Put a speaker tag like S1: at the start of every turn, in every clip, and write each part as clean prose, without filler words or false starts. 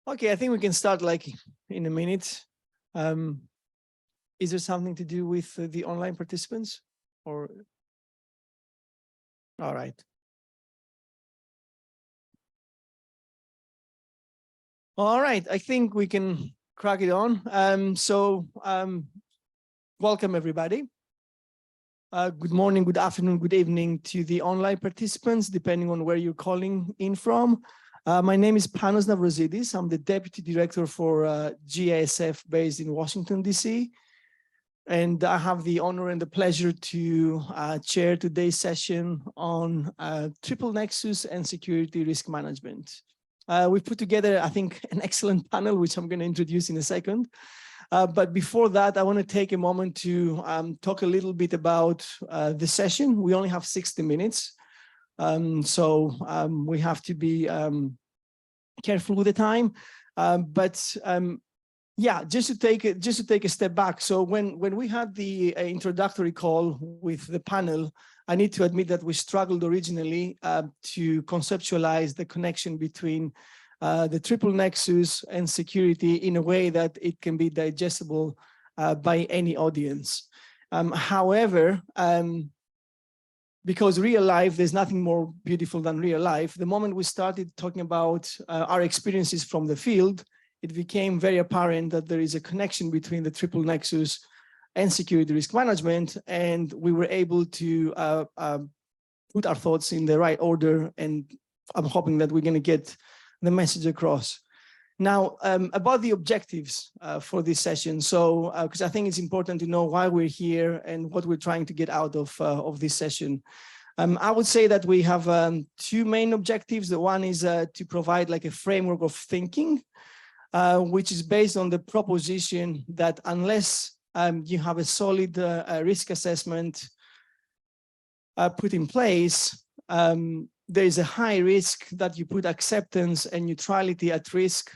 S1: Okay, I think we can start like in a minute. Is there something to do with the online participants or? All right. All right, I think we can crack it on. Welcome everybody. Good morning, good afternoon, good evening to the online participants, depending on where you're calling in from. My name is Panos Navrosidis. I'm the Deputy Director for GISF based in Washington, DC. And I have the honor and the pleasure to chair today's session on triple nexus and security risk management. We've put together, I think, an excellent panel, which I'm going to introduce in a second. But before that, I want to take a moment to talk a little bit about the session. We only have 60 minutes. We have to be careful with the time. Yeah, just to take a step back. So when we had the introductory call with the panel, I need to admit that we struggled originally to conceptualize the connection between the triple nexus and security in a way that it can be digestible by any audience. However, because real life, there's nothing more beautiful than real life. The moment we started talking about our experiences from the field, it became very apparent that there is a connection between the triple nexus and security risk management, and we were able to put our thoughts in the right order, and I'm hoping that we're going to get the message across. Now, about the objectives for this session. So, because I think it's important to know why we're here and what we're trying to get out of this session. I would say that we have two main objectives. The one is to provide like a framework of thinking, which is based on the proposition that unless you have a solid risk assessment put in place, there is a high risk that you put acceptance and neutrality at risk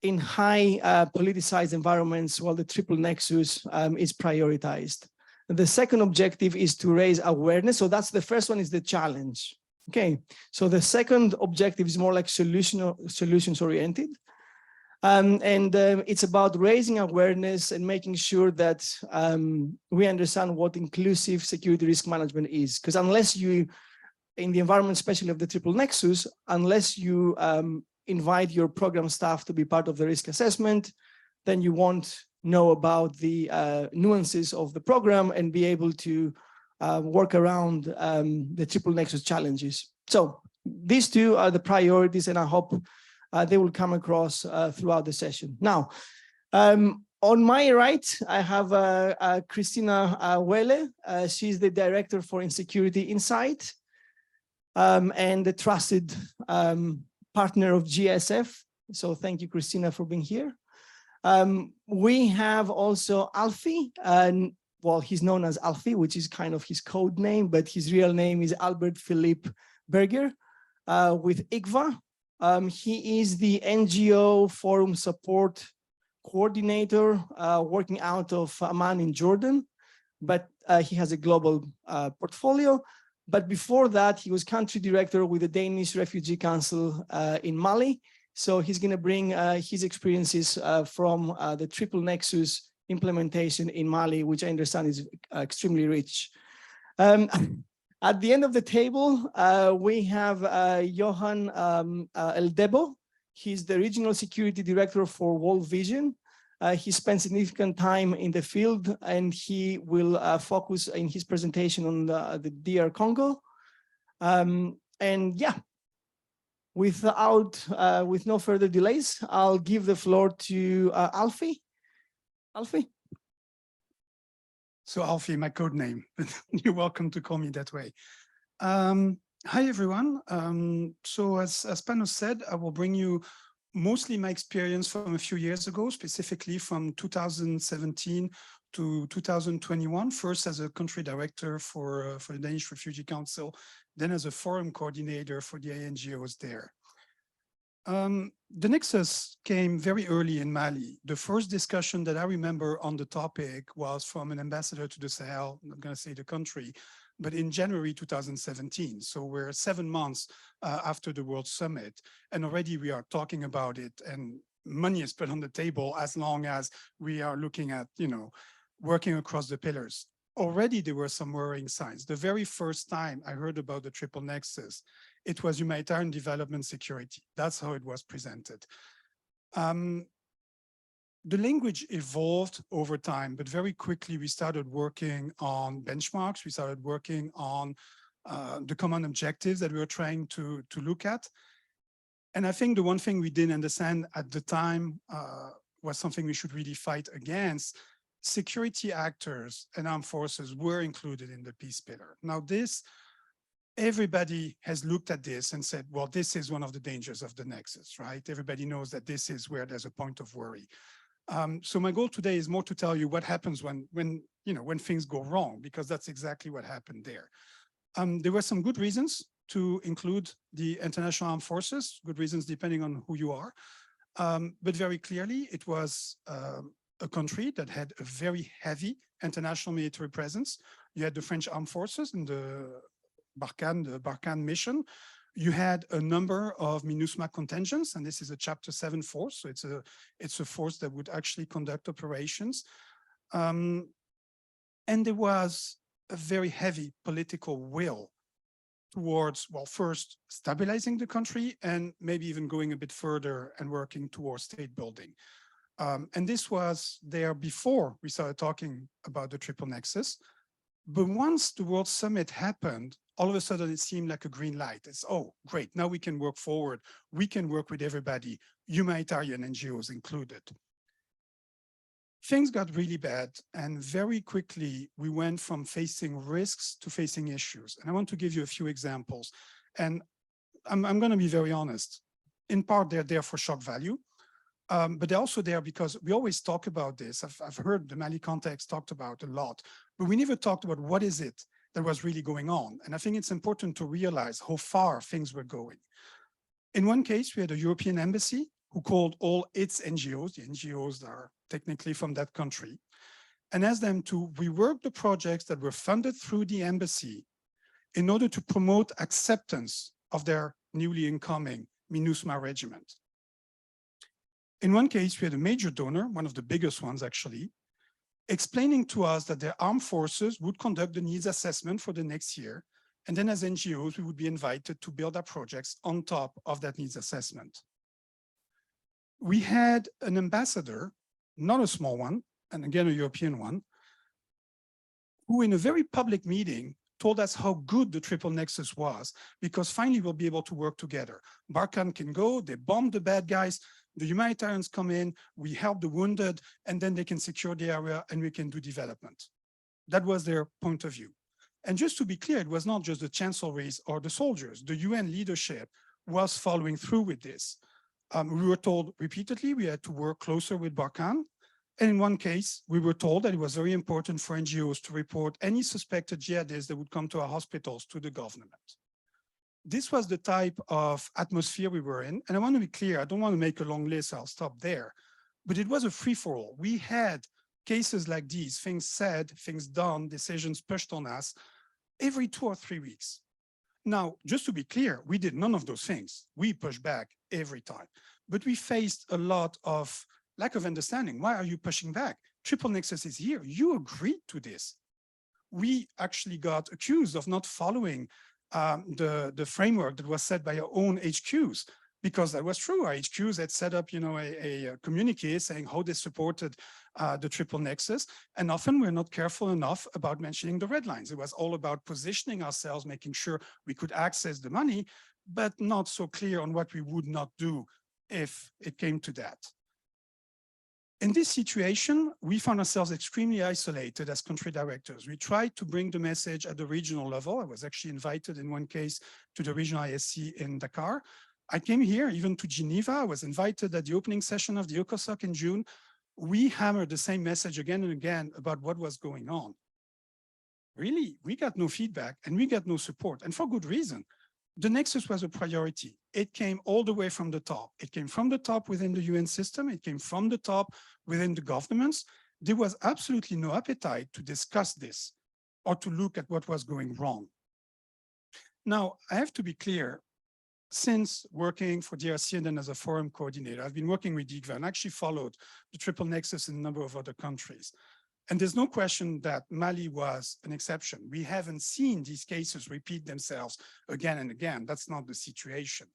S1: in high politicized environments while the triple nexus is prioritized. The second objective is to raise awareness. So that's the first one, is the challenge. Okay, so the second objective is more like solutions oriented. It's about raising awareness and making sure that we understand what inclusive security risk management is. Because unless you, in the environment, especially of the triple nexus, unless you invite your program staff to be part of the risk assessment, then you won't know about the nuances of the program and be able to work around the triple nexus challenges. So these two are the priorities, and I hope they will come across throughout the session. Now, on my right, I have Christina Welle. She's the Director for Insecurity Insight and the trusted partner of GISF. So thank you, Christina, for being here. We have also Alfie, well, he's known as Alfie, which is kind of his code name, but his real name is Albert Philippe Berger with ICVA. He is the NGO Forum Support Coordinator working out of Amman in Jordan, but he has a global portfolio. But before that, he was country director with the Danish Refugee Council in Mali. So he's going to bring his experiences from the triple nexus implementation in Mali, which I understand is extremely rich. At the end of the table, we have Johan Eldebo. He's the Regional Security Director for World Vision. He spent significant time in the field, and he will focus in his presentation on the DR Congo. And yeah, with no further delays, I'll give the floor to Alfie. Alfie?
S2: So Alfie, my code name. You're welcome to call me that way. Hi, everyone. So as Panos said, I will bring you mostly my experience from a few years ago, specifically from 2017 to 2021, first as a country director for the Danish Refugee Council, then as a forum coordinator for the NGOs there. The Nexus came very early in Mali. The first discussion that I remember on the topic was from an ambassador to the Sahel, I'm not going to say the country, but in January 2017. So we're 7 months after the World Summit, and already we are talking about it, and money is put on the table as long as we are looking at, working across the pillars. Already there were some worrying signs. The very first time I heard about the triple nexus, it was humanitarian development security. That's how it was presented. The language evolved over time, but very quickly we started working on benchmarks. We started working on the common objectives that we were trying to look at. And I think the one thing we didn't understand at the time was something we should really fight against. Security actors and armed forces were included in the peace pillar. Now this, everybody has looked at this and said, well, this is one of the dangers of the nexus, right? Everybody knows that this is where there's a point of worry. So my goal today is more to tell you what happens when things go wrong, because that's exactly what happened there. There were some good reasons to include the international armed forces, good reasons depending on who you are. But very clearly, it was a country that had a very heavy international military presence. You had the French armed forces in the Barkhane mission. You had a number of MINUSMA contingents, and this is a Chapter 7 force, so it's a force that would actually conduct operations. And there was a very heavy political will towards, well, first stabilizing the country and maybe even going a bit further and working towards state building. And this was there before we started talking about the triple nexus. But once the World Summit happened, all of a sudden it seemed like a green light. It's, oh, great, now we can work forward. We can work with everybody, humanitarian NGOs included. Things got really bad, and very quickly we went from facing risks to facing issues. And I want to give you a few examples. And I'm going to be very honest. In part, they're there for shock value. But they're also there because we always talk about this. I've heard the Mali context talked about a lot, but we never talked about what is it that was really going on. And I think it's important to realize how far things were going. In one case, we had a European embassy who called all its NGOs, the NGOs that are technically from that country, and asked them to rework the projects that were funded through the embassy in order to promote acceptance of their newly incoming MINUSMA regiment. In one case, we had a major donor, one of the biggest ones actually, explaining to us that their armed forces would conduct the needs assessment for the next year. And then as NGOs, we would be invited to build our projects on top of that needs assessment. We had an ambassador, not a small one, and again, a European one, who in a very public meeting told us how good the triple nexus was, because finally we'll be able to work together. Barkhane can go, they bomb the bad guys, the humanitarians come in, we help the wounded, and then they can secure the area and we can do development. That was their point of view. And just to be clear, it was not just the chancelleries or the soldiers. The UN leadership was following through with this. We were told repeatedly we had to work closer with Barkhane. And in one case, we were told that it was very important for NGOs to report any suspected jihadists that would come to our hospitals to the government. This was the type of atmosphere we were in. And I want to be clear, I don't want to make a long list, I'll stop there. But it was a free-for-all. We had cases like these, things said, things done, decisions pushed on us every 2 or 3 weeks. Now, just to be clear, we did none of those things. We pushed back every time. But we faced a lot of lack of understanding. Why are you pushing back? Triple Nexus is here. You agreed to this. We actually got accused of not following the framework that was set by our own HQs, because that was true. Our HQs had set up, a communique saying how they supported the triple nexus, and often we're not careful enough about mentioning the red lines. It was all about positioning ourselves, making sure we could access the money, but not so clear on what we would not do if it came to that. In this situation, we found ourselves extremely isolated as country directors. We tried to bring the message at the regional level. I was actually invited in one case to the regional ISC in Dakar. I came here even to Geneva. I was invited at the opening session of the ECOSOC in June. We hammered the same message again and again about what was going on. Really, we got no feedback and we got no support, and for good reason. The Nexus was a priority. It came all the way from the top. It came from the top within the UN system. It came from the top within the governments. There was absolutely no appetite to discuss this. or to look at what was going wrong. Now, I have to be clear, since working for DRC and then as a forum coordinator, I've been working with DIGVA and actually followed the triple nexus in a number of other countries. And there's no question that Mali was an exception. We haven't seen these cases repeat themselves again and again. That's not the situation.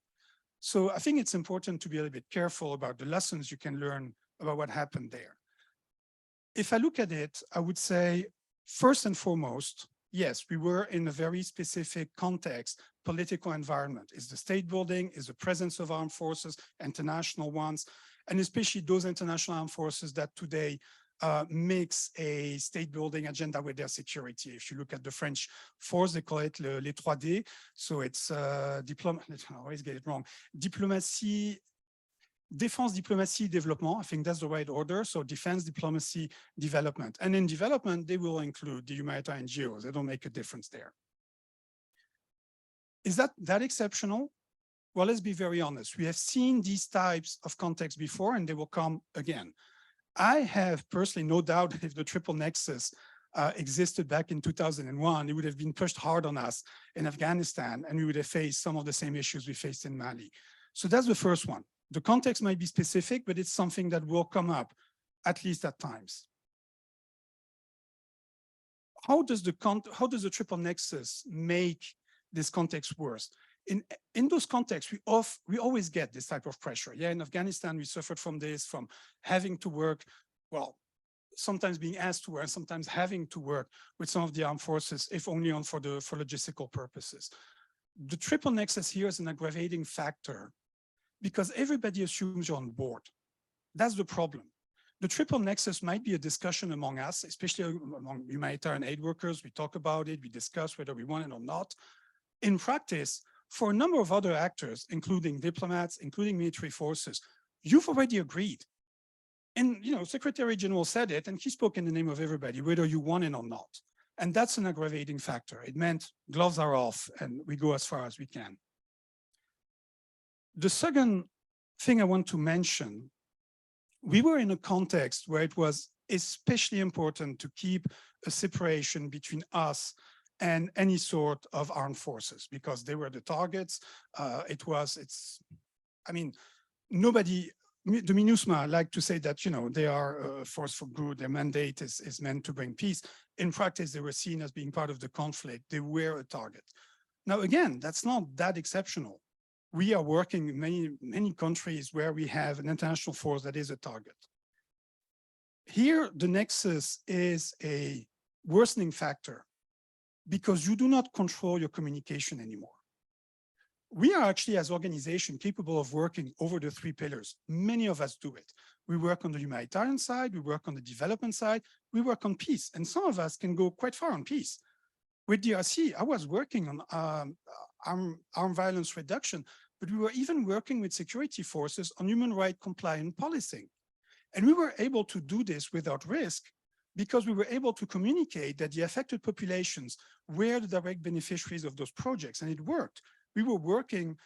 S2: So I think it's important to be a little bit careful about the lessons you can learn about what happened there. If I look at it, I would say, first and foremost, yes, we were in a very specific context, political environment. Is the state building, is the presence of armed forces, international ones, and especially those international armed forces that today mix a state building agenda with their security. If you look at the French force, they call it les 3D. So it's I always get it wrong. Diplomacy, defense, diplomacy, development. I think that's the right order. So defense, diplomacy, development. And in development, they will include the humanitarian NGOs. They don't make a difference there. Is that exceptional? Well, let's be very honest. We have seen these types of contexts before, and they will come again. I have personally no doubt that if the triple nexus existed back in 2001, it would have been pushed hard on us in Afghanistan, and we would have faced some of the same issues we faced in Mali. So that's the first one. The context might be specific, but it's something that will come up, at least at times. How does the triple nexus make this context worse? In those contexts, we always get this type of pressure. Yeah, in Afghanistan, we suffered from this, from having to work, well, sometimes being asked to work, sometimes having to work with some of the armed forces, if only for logistical purposes. The triple nexus here is an aggravating factor because everybody assumes you're on board. That's the problem. The triple nexus might be a discussion among us, especially among humanitarian aid workers. We talk about it, we discuss whether we want it or not. In practice, for a number of other actors, including diplomats, including military forces, you've already agreed. And, Secretary General said it, and he spoke in the name of everybody, whether you want it or not. And that's an aggravating factor. It meant gloves are off, and we go as far as we can. The second thing I want to mention, we were in a context where it was especially important to keep a separation between us and any sort of armed forces, because they were the targets. Nobody, the MINUSMA like to say that, they are a force for good, their mandate is meant to bring peace. In practice, they were seen as being part of the conflict. They were a target. Now, again, that's not that exceptional. We are working in many countries where we have an international force that is a target. Here, the nexus is a worsening factor, because you do not control your communication anymore. We are actually, as organization, capable of working over the three pillars. Many of us do it. We work on the humanitarian side, we work on the development side, we work on peace, and some of us can go quite far on peace. With DRC, I was working on armed violence reduction, but we were even working with security forces on human rights compliant policing. And we were able to do this without risk, because we were able to communicate that the affected populations were the direct beneficiaries of those projects, and it worked. We were working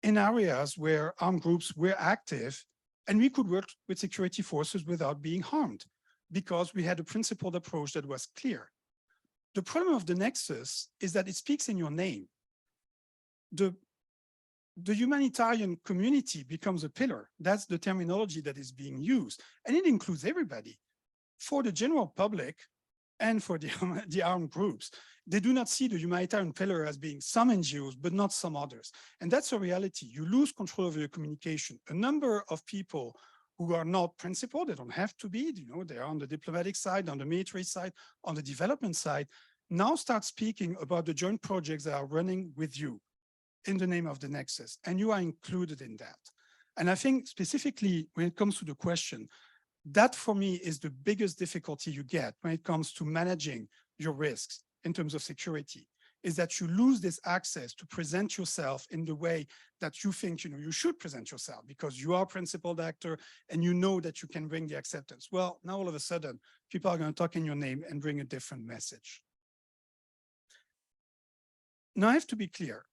S2: in areas where armed groups were active, and we could work with security forces without being harmed, because we had a principled approach that was clear. The problem of the nexus is that it speaks in your name. The humanitarian community becomes a pillar. That's the terminology that is being used, and it includes everybody. For the general public and for the armed groups, they do not see the humanitarian pillar as being some NGOs, but not some others. And that's a reality. You lose control over your communication. A number of people who are not principled, they don't have to be, they are on the diplomatic side, on the military side, on the development side, now start speaking about the joint projects that are running with you in the name of the Nexus, and you are included in that. And I think specifically when it comes to the question, that for me is the biggest difficulty you get when it comes to managing your risks in terms of security, is that you lose this access to present yourself in the way that you think you should present yourself, because you are a principled actor and you know that you can bring the acceptance. Well, now all of a sudden, people are going to talk in your name and bring a different message. Now I have to be clear.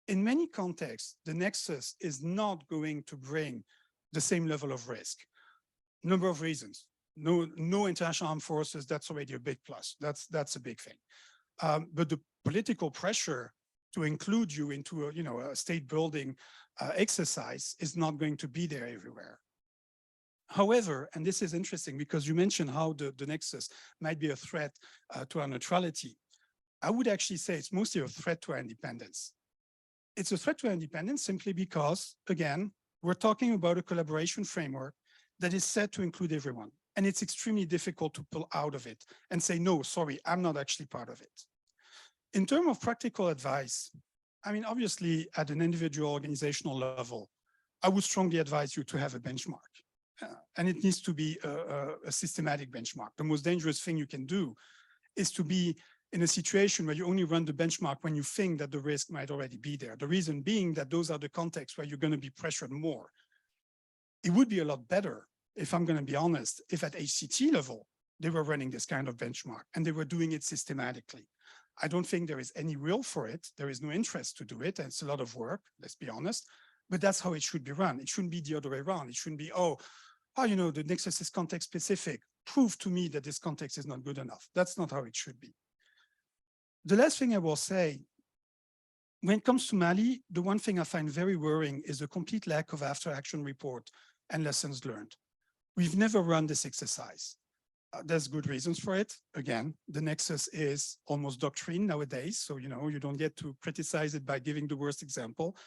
S2: In many contexts, the Nexus is not going to bring the same level of risk. Number of reasons. No international armed forces, that's already a big plus. That's a big thing. But the political pressure to include you into a, a state building exercise is not going to be there everywhere. However, and this is interesting because you mentioned how the Nexus might be a threat to our neutrality. I would actually say it's mostly a threat to our independence. It's a threat to our independence simply because, again, we're talking about a collaboration framework that is set to include everyone. And it's extremely difficult to pull out of it and say, no, sorry, I'm not actually part of it. In terms of practical advice, I mean, obviously, at an individual organizational level, I would strongly advise you to have a benchmark. And it needs to be a systematic benchmark. The most dangerous thing you can do is to be in a situation where you only run the benchmark when you think that the risk might already be there. The reason being that those are the contexts where you're going to be pressured more. It would be a lot better, if I'm going to be honest, if at HCT level, they were running this kind of benchmark and they were doing it systematically. I don't think there is any will for it. There is no interest to do it. And it's a lot of work, let's be honest, but that's how it should be run. It shouldn't be the other way around. It shouldn't be, oh, you know, the Nexus is context specific. Prove to me that this context is not good enough. That's not how it should be. The last thing I will say, when it comes to Mali, the one thing I find very worrying is the complete lack of after action report and lessons learned. We've never run this exercise. There's good reasons for it. Again, the Nexus is almost doctrine nowadays. So, you know, you don't get to criticize it by giving the worst example.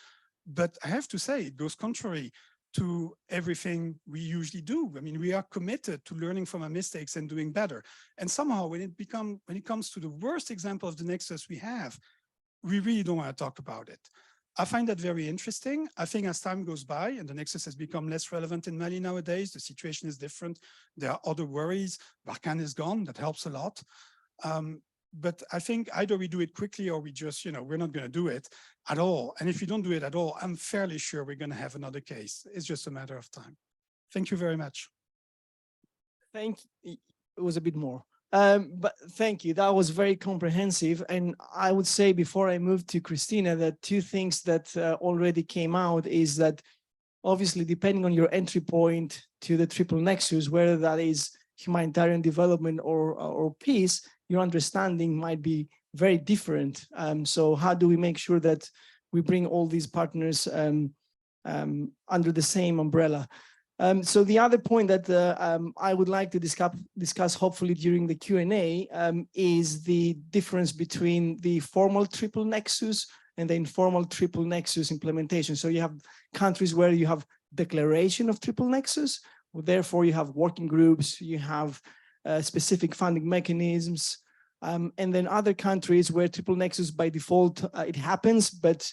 S2: But I have to say, it goes contrary to everything we usually do. I mean, we are committed to learning from our mistakes and doing better. And somehow when it comes to the worst example of the Nexus we have, we really don't want to talk about it. I find that very interesting. I think as time goes by and the Nexus has become less relevant in Mali nowadays, the situation is different. There are other worries. Barkhane is gone. That helps a lot. But I think either we do it quickly or we just, you know, we're not going to do it at all. And if you don't do it at all, I'm fairly sure we're going to have another case. It's just a matter of time. Thank you very much.
S1: Thank you. It was a bit more. But thank you. That was very comprehensive. And I would say before I move to Christina, that two things that already came out is that obviously depending on your entry point to the triple nexus, whether that is humanitarian development or peace, your understanding might be very different. So how do we make sure that we bring all these partners under the same umbrella? So the other point that I would like to discuss hopefully during the Q&A is the difference between the formal triple nexus and the informal triple nexus implementation. So you have countries where you have declaration of triple nexus, therefore you have working groups, you have specific funding mechanisms, and then other countries where triple nexus by default it happens, but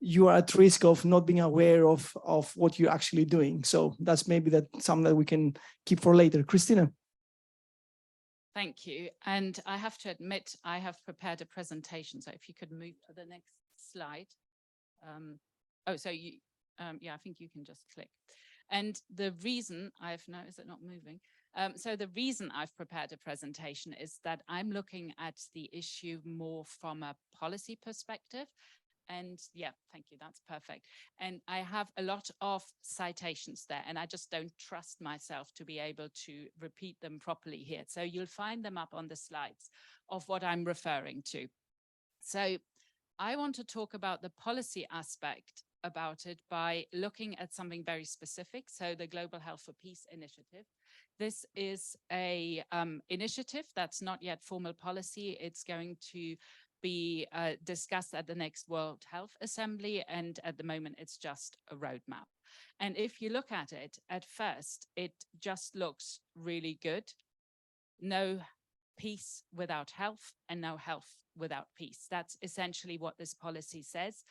S1: you are at risk of not being aware of what you're actually doing. So that's maybe something that we can keep for later. Christina.
S3: Thank you. And I have to admit, I have prepared a presentation. So if you could move to the next slide. Yeah, I think you can just click. And the reason is it not moving? So the reason I've prepared a presentation is that I'm looking at the issue more from a policy perspective. And yeah, thank you, that's perfect. And I have a lot of citations there, and I just don't trust myself to be able to repeat them properly here. So you'll find them up on the slides of what I'm referring to. So I want to talk about the policy aspect about it by looking at something very specific. So the Global Health for Peace initiative. This is a initiative that's not yet formal policy. It's going to be discussed at the next World Health Assembly, and at the moment it's just a roadmap. And if you look at it, at first it just looks really good. No peace without health and no health without peace. That's essentially what this policy says,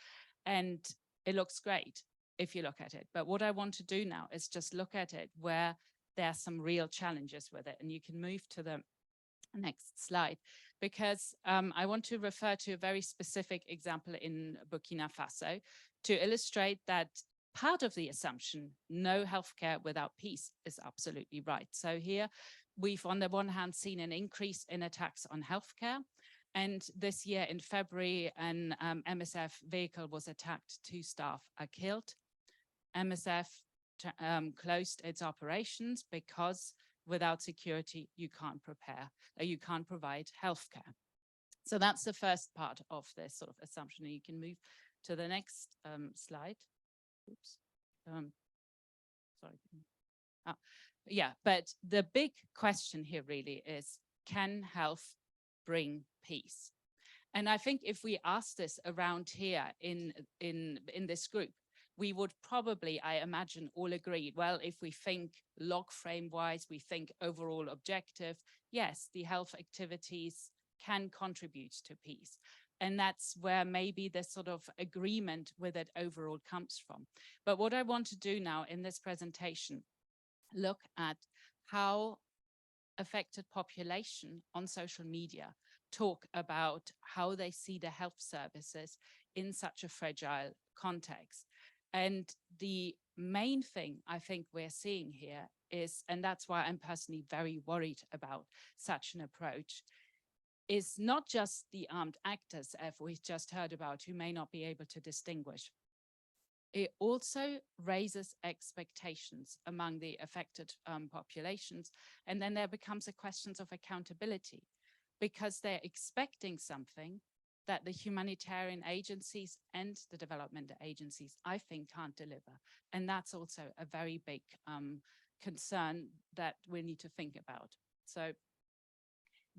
S3: and it looks great if you look at it. But what I want to do now is just look at it where there are some real challenges with it, and you can move to the next slide, because I want to refer to a very specific example in Burkina Faso to illustrate that part of the assumption, no healthcare without peace, is absolutely right. So here we've on the one hand seen an increase in attacks on healthcare. And this year in February, an MSF vehicle was attacked, 2 staff are killed. MSF closed its operations because without security, you can't provide healthcare. So that's the first part of this sort of assumption. And you can move to the next slide. Oops. Sorry. Yeah, but the big question here really is, can health bring peace? And I think if we ask this around here in this group, we would probably, I imagine, all agree, well, if we think log frame wise, we think overall objective, yes, the health activities can contribute to peace. And that's where maybe this sort of agreement with it overall comes from. But what I want to do now in this presentation, look at how affected population on social media talk about how they see the health services in such a fragile context. And the main thing I think we're seeing here is, and that's why I'm personally very worried about such an approach, is not just the armed actors, as we've just heard about, who may not be able to distinguish. It also raises expectations among the affected populations. And then there becomes a question of accountability, because they're expecting something that the humanitarian agencies and the development agencies, I think, can't deliver. And that's also a very big concern that we need to think about. So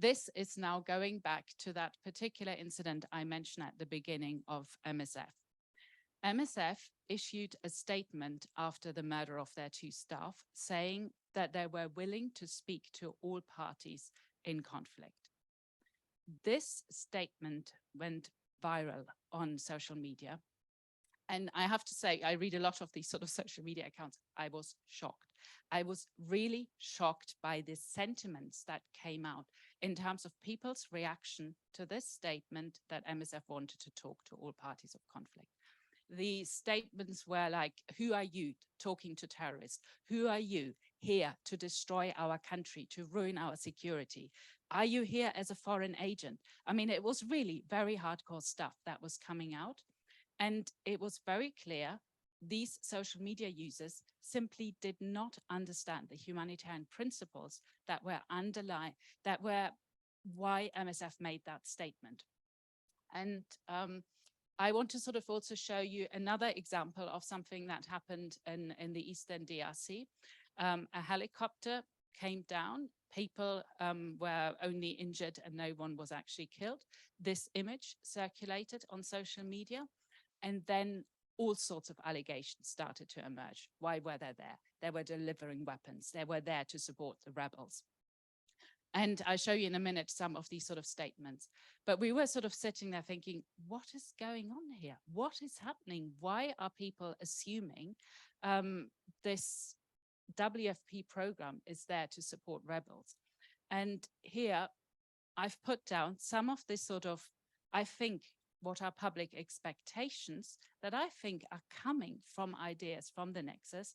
S3: this is now going back to that particular incident I mentioned at the beginning of MSF. MSF issued a statement after the murder of their 2 staff, saying that they were willing to speak to all parties in conflict. This statement went viral on social media. And I have to say, I read a lot of these sort of social media accounts. I was shocked. I was really shocked by the sentiments that came out in terms of people's reaction to this statement that MSF wanted to talk to all parties of conflict. The statements were like, who are you talking to terrorists? Who are you here to destroy our country, to ruin our security? Are you here as a foreign agent? I mean, it was really very hardcore stuff that was coming out. And it was very clear these social media users simply did not understand the humanitarian principles that were underlying, that were why MSF made that statement. And I want to sort of also show you another example of something that happened in the Eastern DRC. A helicopter came down, people were only injured and no one was actually killed. This image circulated on social media, and then all sorts of allegations started to emerge. Why were they there? They were delivering weapons. They were there to support the rebels. And I'll show you in a minute some of these sort of statements. But we were sort of sitting there thinking, what is going on here? What is happening? Why are people assuming this WFP program is there to support rebels? And here I've put down some of this sort of, I think, what are public expectations that I think are coming from ideas from the Nexus,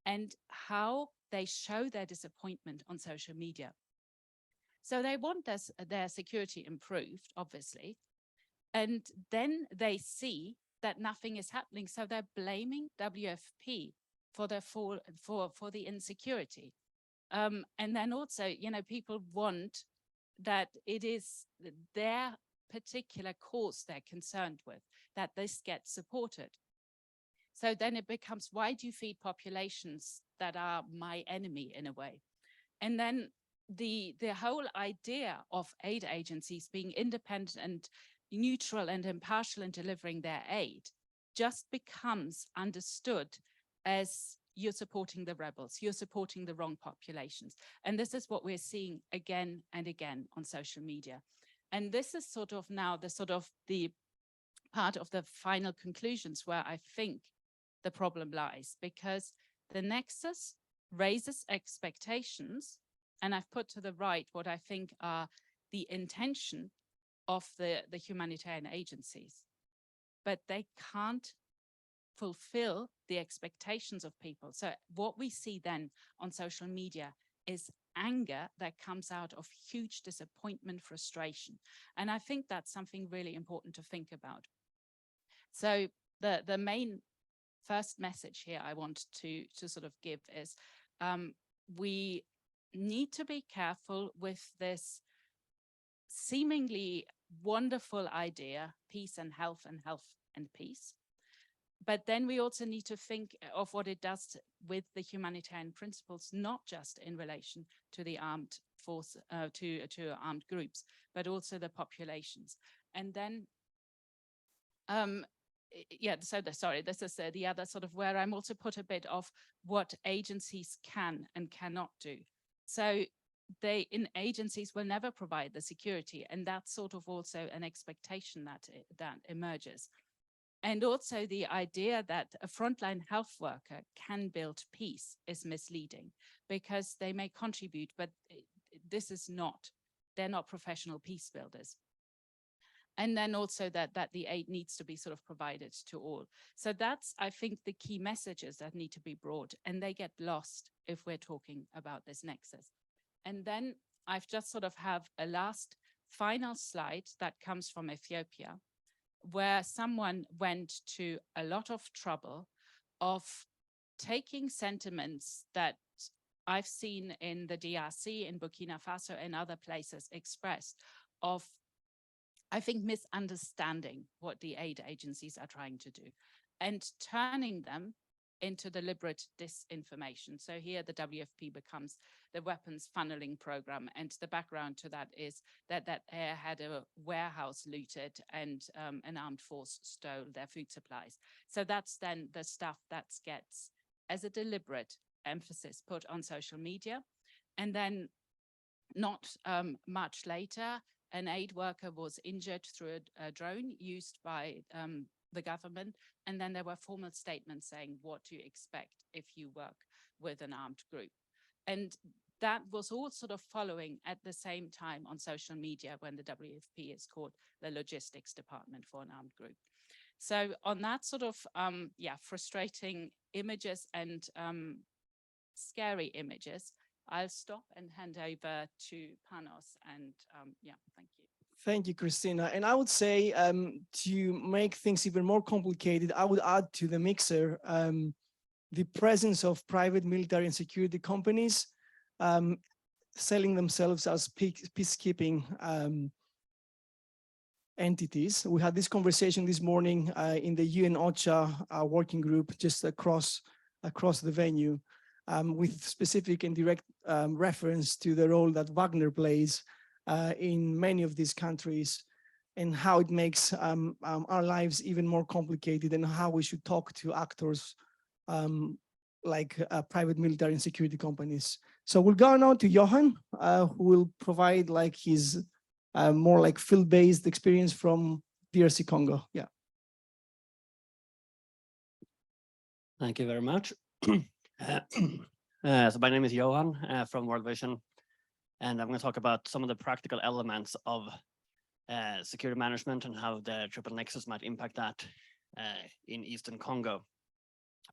S3: and how they show their disappointment on social media. So they want their security improved, obviously, and then they see that nothing is happening. So they're blaming WFP for their fall, for the insecurity. And then also, you know, people want that it is their particular cause they're concerned with, that this gets supported. So then it becomes, why do you feed populations that are my enemy in a way? And then the whole idea of aid agencies being independent and neutral and impartial in delivering their aid just becomes understood as you're supporting the rebels, you're supporting the wrong populations. And this is what we're seeing again and again on social media. And this is sort of now the part of the final conclusions where I think the problem lies, because the Nexus raises expectations, and I've put to the right what I think are the intention of the humanitarian agencies, but they can't fulfill the expectations of people. So what we see then on social media is anger that comes out of huge disappointment, frustration. And I think that's something really important to think about. So the main first message here I want to sort of give is we need to be careful with this seemingly wonderful idea, peace and health and peace. But then we also need to think of what it does with the humanitarian principles, not just in relation to the armed force, to armed groups, but also the populations. And then, yeah, so sorry, this is the other sort of where I'm also put a bit of what agencies can and cannot do. So in agencies will never provide the security, and that's sort of also an expectation that emerges. And also the idea that a frontline health worker can build peace is misleading, because they may contribute, but they're not professional peace builders. And then also that the aid needs to be sort of provided to all. So that's, I think, the key messages that need to be brought, and they get lost if we're talking about this nexus. And then I've just sort of have a last final slide that comes from Ethiopia, where someone went to a lot of trouble of taking sentiments that I've seen in the DRC, in Burkina Faso, and other places expressed of, I think, misunderstanding what the aid agencies are trying to do and turning them into deliberate disinformation. So here the WFP becomes the weapons funneling program. And the background to that is that air had a warehouse looted and an armed force stole their food supplies. So that's then the stuff that gets as a deliberate emphasis put on social media. And then not much later, an aid worker was injured through a drone used by the government. And then there were formal statements saying what to expect if you work with an armed group. And that was all sort of following at the same time on social media when the WFP is called the logistics department for an armed group. So on that sort of, frustrating images and scary images, I'll stop and hand over to Panos, and thank you.
S1: Thank you, Christina. And I would say to make things even more complicated, I would add to the mixer the presence of private military and security companies selling themselves as peacekeeping entities. We had this conversation this morning in the UN OCHA working group just across the venue with specific and direct reference to the role that Wagner plays in many of these countries, and how it makes our lives even more complicated, and how we should talk to actors like private military and security companies. So we'll go now to Johan, who will provide like his more like field-based experience from DRC Congo. Yeah.
S4: Thank you very much. So my name is Johan from World Vision, and I'm going to talk about some of the practical elements of security management and how the triple nexus might impact that in Eastern Congo.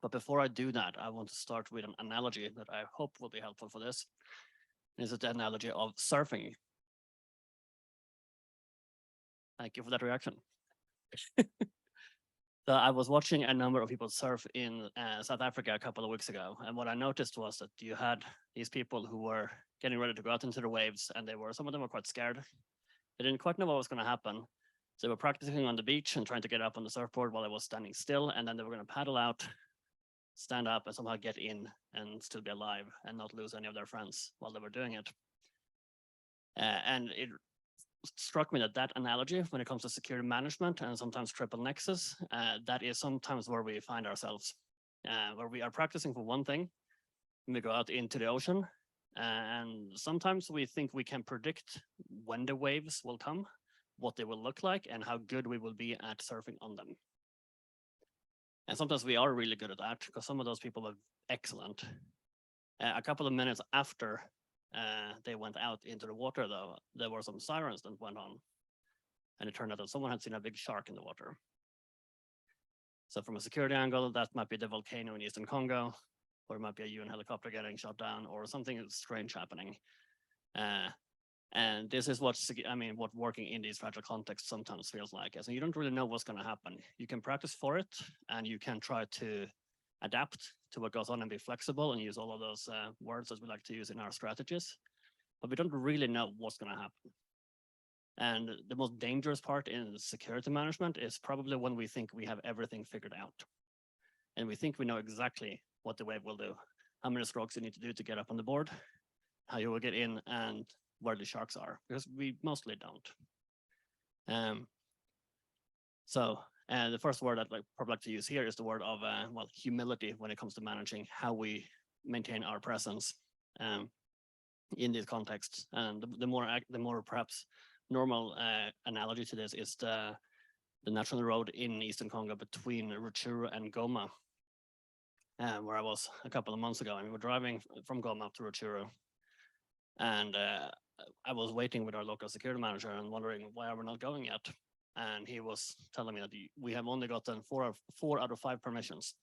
S4: But before I do that, I want to start with an analogy that I hope will be helpful for this. This is the analogy of surfing. Thank you for that reaction. So I was watching a number of people surf in South Africa a couple of weeks ago. And what I noticed was that you had these people who were getting ready to go out into the waves, and some of them were quite scared. They didn't quite know what was going to happen. So they were practicing on the beach and trying to get up on the surfboard while I was standing still. And then they were going to paddle out, stand up, and somehow get in and still be alive and not lose any of their friends while they were doing it. And it struck me that analogy, when it comes to security management and sometimes triple nexus, that is sometimes where we find ourselves, where we are practicing for one thing, and we go out into the ocean, and sometimes we think we can predict when the waves will come, what they will look like, and how good we will be at surfing on them. And sometimes we are really good at that, because some of those people were excellent. A couple of minutes after they went out into the water, though, there were some sirens that went on, and it turned out that someone had seen a big shark in the water. So from a security angle, that might be the volcano in Eastern Congo, or it might be a UN helicopter getting shot down, or something strange happening. And this is what working in these fragile contexts sometimes feels like. So you don't really know what's going to happen. You can practice for it, and you can try to adapt to what goes on and be flexible and use all of those words that we like to use in our strategies, but we don't really know what's going to happen. And the most dangerous part in security management is probably when we think we have everything figured out. And we think we know exactly what the wave will do, how many strokes you need to do to get up on the board, how you will get in, and where the sharks are, because we mostly don't. And the first word I'd probably like to use here is the word of well, humility when it comes to managing how we maintain our presence in these contexts. And the more perhaps normal analogy to this is the national road in Eastern Congo between Rutshuru and Goma, where I was a couple of months ago, and we were driving from Goma up to Rutshuru, and I was waiting with our local security manager and wondering why are we not going yet. And he was telling me that we have only gotten 4 out of 5 permissions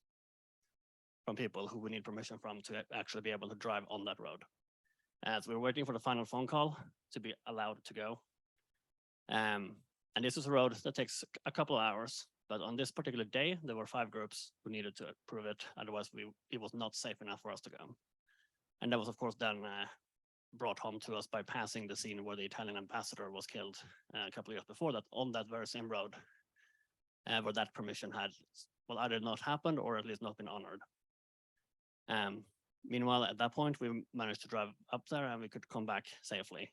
S4: from people who we need permission from to actually be able to drive on that road. As we were waiting for the final phone call to be allowed to go. And this is a road that takes a couple of hours, but on this particular day, there were 5 groups who needed to approve it. Otherwise, it was not safe enough for us to go. And that was, of course, then brought home to us by passing the scene where the Italian ambassador was killed a couple of years before that on that very same road, where that permission had, well, either not happened or at least not been honored. Meanwhile, at that point, we managed to drive up there and we could come back safely.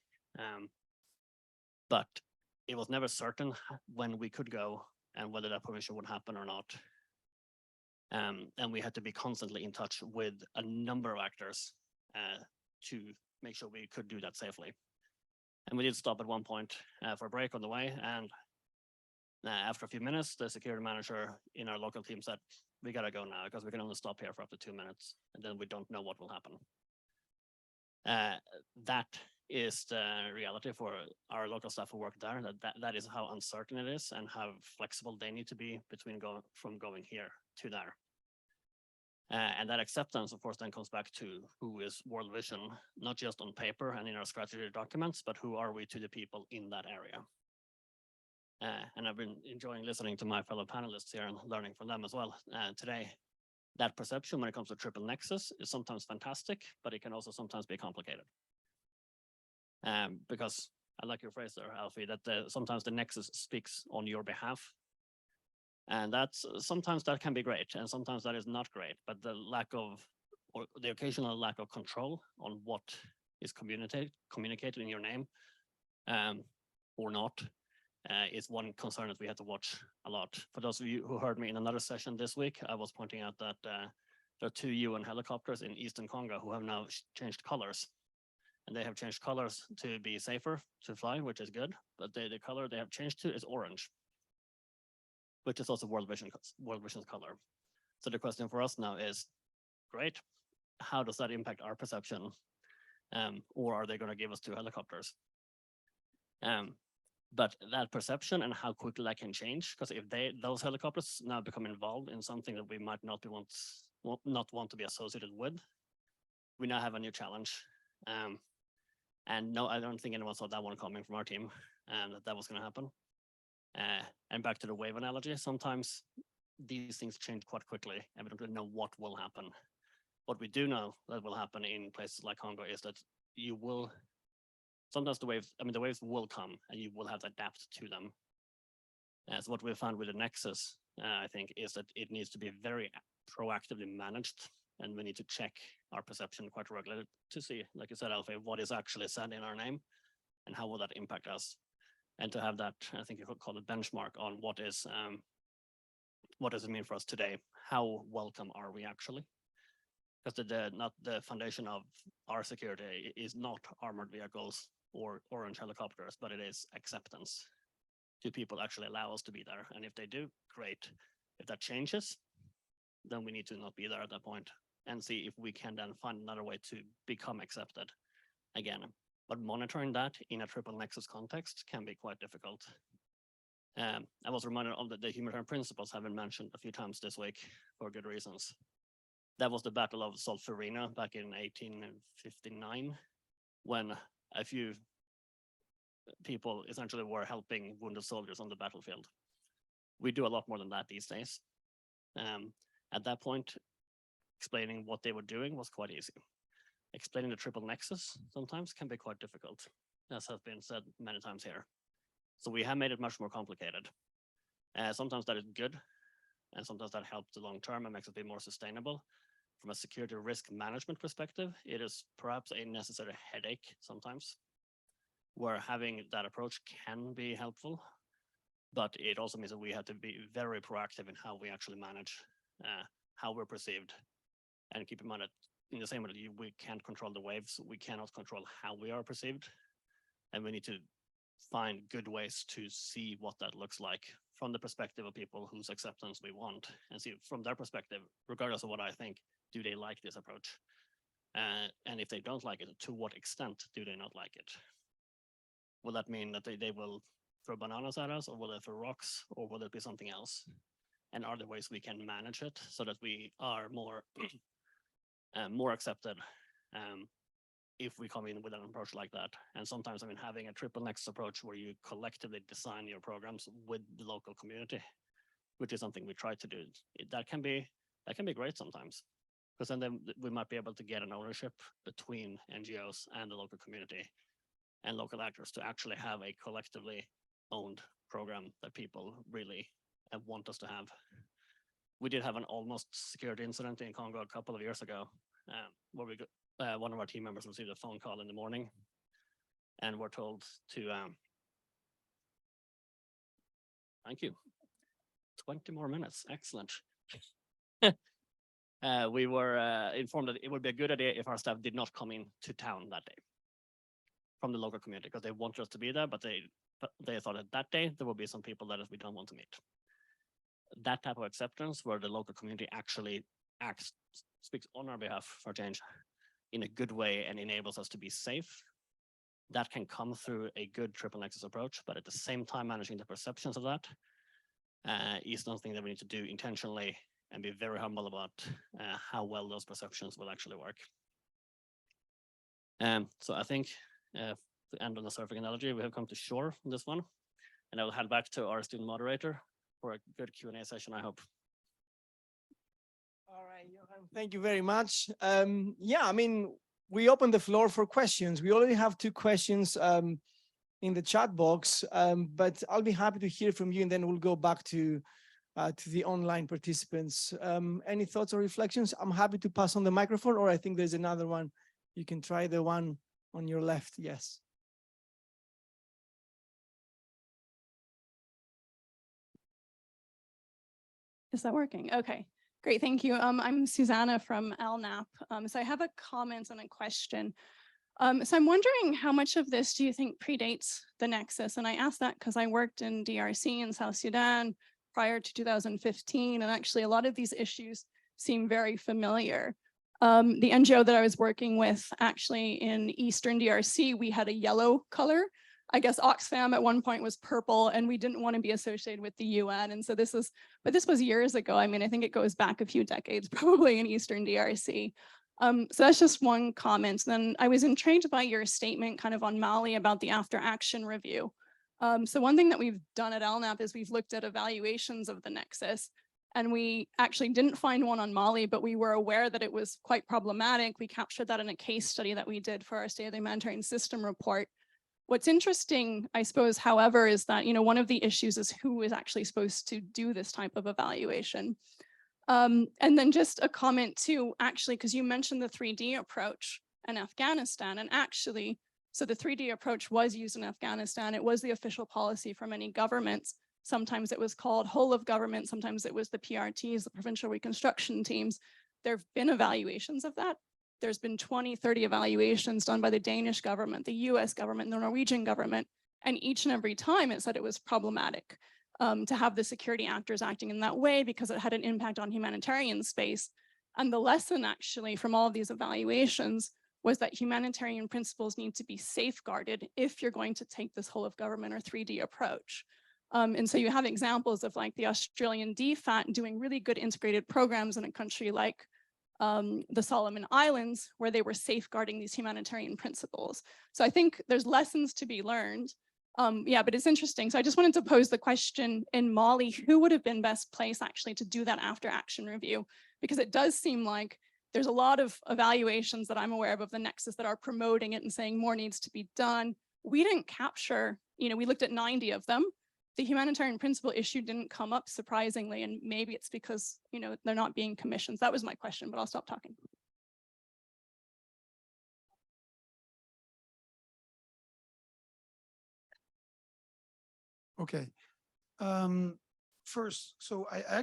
S4: But it was never certain when we could go and whether that permission would happen or not. And we had to be constantly in touch with a number of actors to make sure we could do that safely. And we did stop at one point for a break on the way. And after a few minutes, the security manager in our local team said, we gotta go now because we can only stop here for up to 2 minutes and then we don't know what will happen. That is the reality for our local staff who work there, that is how uncertain it is and how flexible they need to be between from going here to there. And that acceptance, of course, then comes back to who is World Vision, not just on paper and in our strategy documents, but who are we to the people in that area. And I've been enjoying listening to my fellow panelists here and learning from them as well today. That perception when it comes to triple nexus is sometimes fantastic, but it can also sometimes be complicated. Because I like your phrase there, Alfie, that sometimes the nexus speaks on your behalf. And that's sometimes that can be great, and sometimes that is not great. But the lack of, or the occasional lack of control on what is communicated in your name, or not, is one concern that we have to watch a lot. For those of you who heard me in another session this week, I was pointing out that there are 2 UN helicopters in Eastern Congo who have now changed colors. And they have changed colors to be safer to fly, which is good. But the color they have changed to is orange, which is also World Vision's color. So the question for us now is, great, how does that impact our perception? Or are they going to give us 2 helicopters? But that perception and how quickly that can change, because if those helicopters now become involved in something that we might not want to be associated with, we now have a new challenge. And no, I don't think anyone saw that one coming from our team, that was going to happen. And back to the wave analogy, sometimes these things change quite quickly and we don't really know what will happen. What we do know that will happen in places like Congo is that you will, sometimes the waves will come and you will have to adapt to them. So what we found with the Nexus, I think, is that it needs to be very proactively managed, and we need to check our perception quite regularly to see, like you said, Alfie, what is actually said in our name and how will that impact us. And to have that, I think you could call it benchmark on what does it mean for us today? How welcome are we actually? Because the foundation of our security is not armored vehicles or orange helicopters, but it is acceptance. Do people actually allow us to be there? And if they do, great. If that changes, then we need to not be there at that point and see if we can then find another way to become accepted again. But monitoring that in a triple nexus context can be quite difficult. I was reminded of the humanitarian principles have been mentioned a few times this week for good reasons. That was the Battle of Solferino back in 1859, when a few people essentially were helping wounded soldiers on the battlefield. We do a lot more than that these days. At that point, explaining what they were doing was quite easy. Explaining the triple nexus sometimes can be quite difficult, as has been said many times here. So we have made it much more complicated. Sometimes that is good, and sometimes that helps the long term and makes it be more sustainable. From a security risk management perspective, it is perhaps a necessary headache sometimes, where having that approach can be helpful, but it also means that we have to be very proactive in how we actually manage how we're perceived. And keep in mind that in the same way that we can't control the waves, we cannot control how we are perceived. And we need to find good ways to see what that looks like from the perspective of people whose acceptance we want, and see from their perspective, regardless of what I think, do they like this approach? And if they don't like it, to what extent do they not like it? Will that mean that they will throw bananas at us, or will they throw rocks, or will it be something else? And are there ways we can manage it so that we are more more accepted if we come in with an approach like that? And sometimes, I mean, having a triple nexus approach where you collectively design your programs with the local community, which is something we try to do, that can be great sometimes, because then we might be able to get an ownership between NGOs and the local community and local actors to actually have a collectively owned program that people really want us to have. We did have an almost security incident in Congo a couple of years ago, where we got, one of our team members received a phone call in the morning, and we're told to, thank you, 20 more minutes, excellent. We were informed that it would be a good idea if our staff did not come into town that day from the local community, because they wanted us to be there, but they thought that day there will be some people that we don't want to meet. That type of acceptance, where the local community actually speaks on our behalf for change in a good way and enables us to be safe, that can come through a good triple nexus approach, but at the same time managing the perceptions of that is something that we need to do intentionally and be very humble about how well those perceptions will actually work. So I think to end on the surfing analogy, we have come to shore on this one, and I will hand back to our student moderator for a good Q&A session, I hope.
S1: All right, Johan, thank you very much. Yeah, I mean, we open the floor for questions. We already have 2 questions in the chat box, but I'll be happy to hear from you, and then we'll go back to the online participants. Any thoughts or reflections? I'm happy to pass on the microphone, or I think there's another one. You can try the one on your left. Yes.
S5: Is that working? Okay, great, thank you. I'm Susanna from LNAP. So I have a comment and a question. So I'm wondering, how much of this do you think predates the Nexus? And I ask that because I worked in DRC in South Sudan prior to 2015, and actually a lot of these issues seem very familiar. The NGO that I was working with actually in Eastern DRC, we had a yellow color. I guess Oxfam at one point was purple, and we didn't want to be associated with the UN. And so this was years ago. I mean, I think it goes back a few decades, probably in Eastern DRC. So that's just one comment. Then I was intrigued by your statement kind of on Mali about the after action review. So one thing that we've done at LNAP is we've looked at evaluations of the Nexus, and we actually didn't find one on Mali, but we were aware that it was quite problematic. We captured that in a case study that we did for our State of the Humanitarian System report. What's interesting, I suppose, however, is that, one of the issues is who is actually supposed to do this type of evaluation. And then just a comment too, actually, because you mentioned the 3D approach in Afghanistan, and actually, so the 3D approach was used in Afghanistan. It was the official policy for many governments. Sometimes it was called whole of government. Sometimes it was the PRTs, the provincial reconstruction teams. There have been evaluations of that. There's been 20, 30 evaluations done by the Danish government, the US government, the Norwegian government. And each and every time it said it was problematic to have the security actors acting in that way because it had an impact on humanitarian space. And the lesson actually from all of these evaluations was that humanitarian principles need to be safeguarded if you're going to take this whole of government or 3D approach. And so you have examples of like the Australian DFAT doing really good integrated programs in a country like the Solomon Islands, where they were safeguarding these humanitarian principles. So I think there's lessons to be learned. Yeah, but it's interesting. So I just wanted to pose the question in Mali, who would have been best placed actually to do that after action review? Because it does seem like there's a lot of evaluations that I'm aware of the Nexus that are promoting it and saying more needs to be done. We didn't capture we looked at 90 of them. The humanitarian principle issue didn't come up, surprisingly, and maybe it's because, they're not being commissioned. That was my question, but I'll stop talking.
S2: Okay. First, so I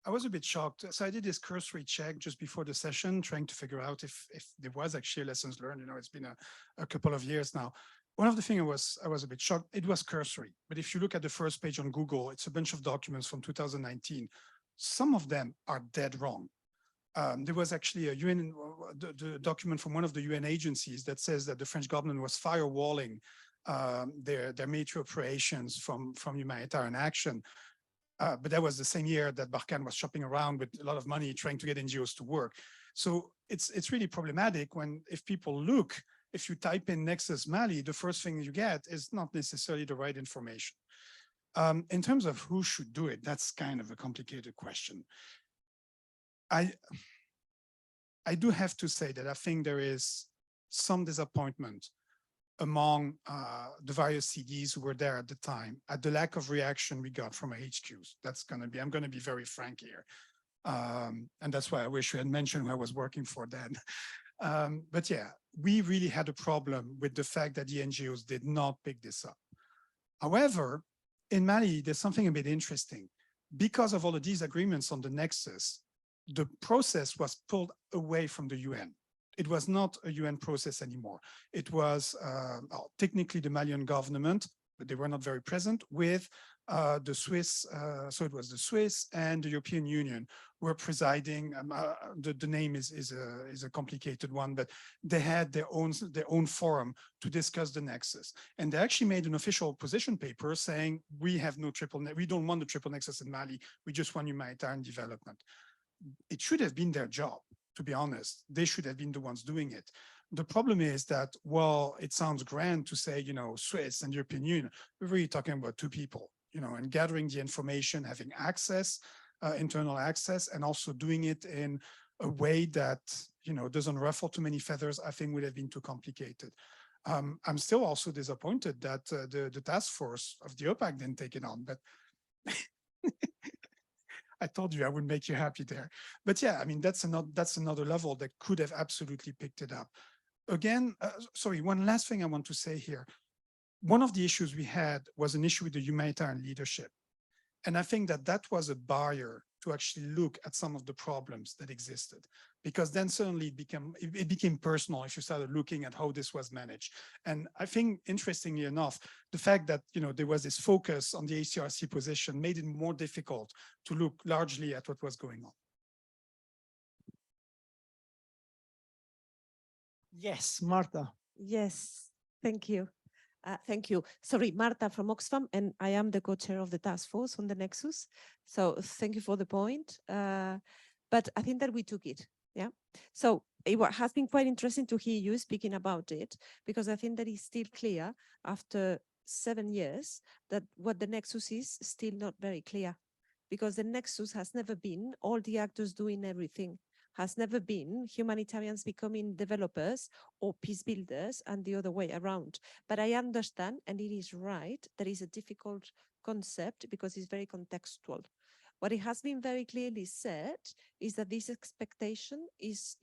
S2: was a bit shocked. So I did this cursory check just before the session, trying to figure out if there was actually lessons learned. It's been a couple of years now. One of the things I was a bit shocked, it was cursory. But if you look at the first page on Google, it's a bunch of documents from 2019. Some of them are dead wrong. There was actually a the document from one of the UN agencies that says that the French government was firewalling their military operations from humanitarian action. But that was the same year that Barkhane was shopping around with a lot of money trying to get NGOs to work. So it's really problematic if people look, if you type in Nexus Mali, the first thing you get is not necessarily the right information. In terms of who should do it, that's kind of a complicated question. I do have to say that I think there is some disappointment among the various CDs who were there at the time at the lack of reaction we got from our HQs. I'm going to be very frank here. And that's why I wish we had mentioned who I was working for then. But yeah, we really had a problem with the fact that the NGOs did not pick this up. However, in Mali, there's something a bit interesting. Because of all of these agreements on the Nexus, the process was pulled away from the UN. It was not a UN process anymore. It was technically the Malian government, but they were not very present, with the Swiss, so it was the Swiss and the European Union were presiding. The name is a complicated one, but they had their own forum to discuss the Nexus. And they actually made an official position paper saying, we don't want the triple Nexus in Mali, we just want humanitarian development. It should have been their job, to be honest. They should have been the ones doing it. The problem is that, well, it sounds grand to say, Swiss and European Union, we're really talking about two people, and gathering the information, having access, internal access, and also doing it in a way that, doesn't ruffle too many feathers, I think would have been too complicated. I'm still also disappointed that the task force of the OPAC didn't take it on, but I told you I would make you happy there. But yeah, I mean, that's another level that could have absolutely picked it up. Again, sorry, one last thing I want to say here. One of the issues we had was an issue with the humanitarian leadership. And I think that was a barrier to actually look at some of the problems that existed, because then suddenly it became personal if you started looking at how this was managed. And I think, interestingly enough, the fact that there was this focus on the HCRC position made it more difficult to look largely at what was going on.
S1: Yes, Marta.
S6: Yes, thank you. Thank you. Sorry, Marta from Oxfam, and I am the co-chair of the task force on the Nexus. So thank you for the point. But I think that we took it. Yeah. So it has been quite interesting to hear you speaking about it, because I think that it's still clear after 7 years that what the Nexus is still not very clear, because the Nexus has never been all the actors doing everything. Has never been humanitarians becoming developers or peace builders and the other way around. But I understand, and it is right, that is a difficult concept because it's very contextual. What it has been very clearly said is that this expectation is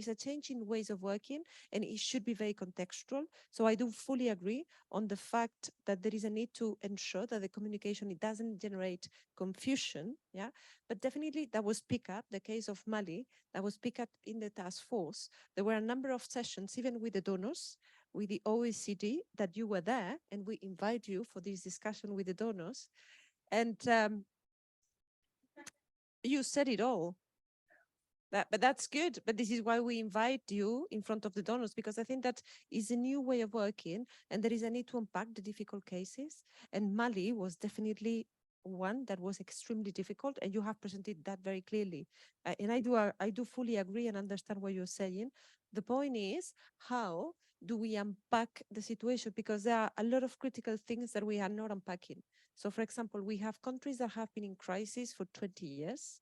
S6: a change in ways of working, and it should be very contextual. So I do fully agree on the fact that there is a need to ensure that the communication, it doesn't generate confusion. Yeah, but definitely that was picked up, the case of Mali, that was picked up in the task force. There were a number of sessions, even with the donors, with the OECD, that you were there, and we invite you for this discussion with the donors. And you said it all. But that's good. But this is why we invite you in front of the donors, because I think that is a new way of working, and there is a need to unpack the difficult cases. And Mali was definitely one that was extremely difficult, and you have presented that very clearly. And I do fully agree and understand what you're saying. The point is, how do we unpack the situation? Because there are a lot of critical things that we are not unpacking. So, for example, we have countries that have been in crisis for 20 years.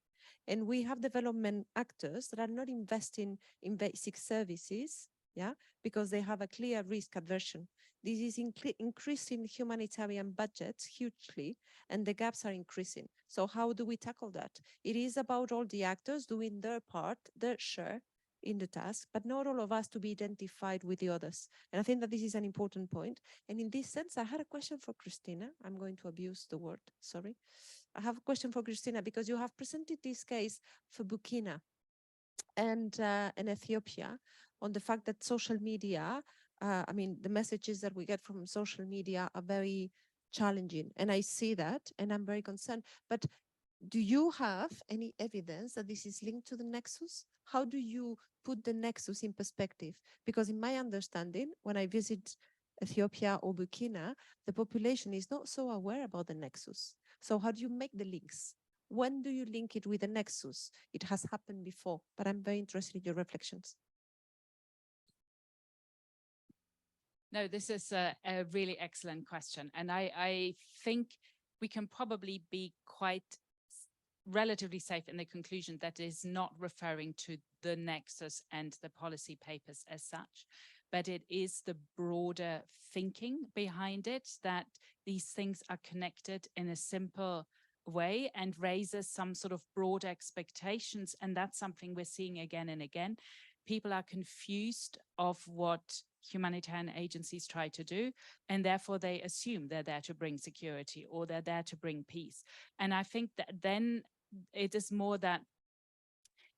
S6: And we have development actors that are not investing in basic services yeah, because they have a clear risk aversion. This is increasing humanitarian budgets hugely, and the gaps are increasing. So how do we tackle that? It is about all the actors doing their part, their share in the task, but not all of us to be identified with the others. And I think that this is an important point. And in this sense, I had a question for Christina. I'm going to abuse the word, sorry. I have a question for Christina, because you have presented this case for Burkina and Ethiopia on the fact that social media, I mean, the messages that we get from social media are very challenging. And I see that, and I'm very concerned. But do you have any evidence that this is linked to the nexus? How do you put the nexus in perspective? Because in my understanding, when I visit Ethiopia or Burkina, the population is not so aware about the nexus. So how do you make the links? When do you link it with the nexus? It has happened before, but I'm very interested in your reflections.
S3: No, this is a really excellent question. And I think we can probably be quite relatively safe in the conclusion that is not referring to the nexus and the policy papers as such, but it is the broader thinking behind it, that these things are connected in a simple way and raises some sort of broad expectations. And that's something we're seeing again and again. People are confused of what humanitarian agencies try to do, and therefore they assume they're there to bring security or they're there to bring peace. And I think that then it is more that